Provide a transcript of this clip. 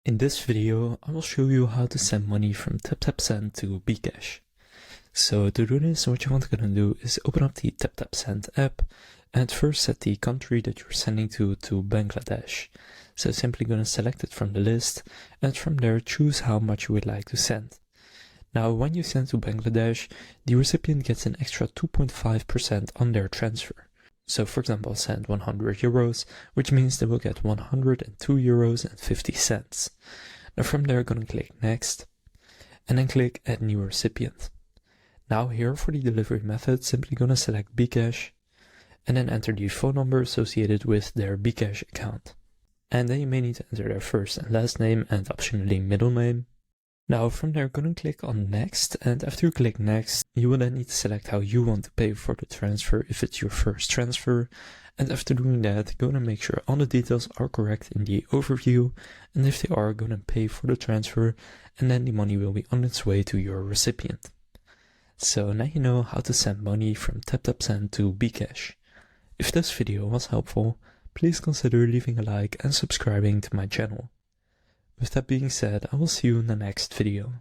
In this video, I will show you how to send money from TapTap Send to Bkash. So to do this, what you want to do is open up the TapTap Send app and first set the country that you're sending to Bangladesh. So simply going to select it from the list and from there choose how much you would like to send. Now when you send to Bangladesh, the recipient gets an extra 2.5% on their transfer. So for example, send 100 euros, which means they will get 102 euros and 50 cents. Now from there, going to click next and then click add new recipient. Now here for the delivery method, simply going to select Bkash and then enter the phone number associated with their Bkash account. And then you may need to enter their first and last name and optionally middle name. Now from there, going to click on next, and after you click next, you will then need to select how you want to pay for the transfer if it's your first transfer. And after doing that, going to make sure all the details are correct in the overview, and if they are, going to pay for the transfer, and then the money will be on its way to your recipient. So now you know how to send money from TapTap Send to Bkash. If this video was helpful, please consider leaving a like and subscribing to my channel. With that being said, I will see you in the next video.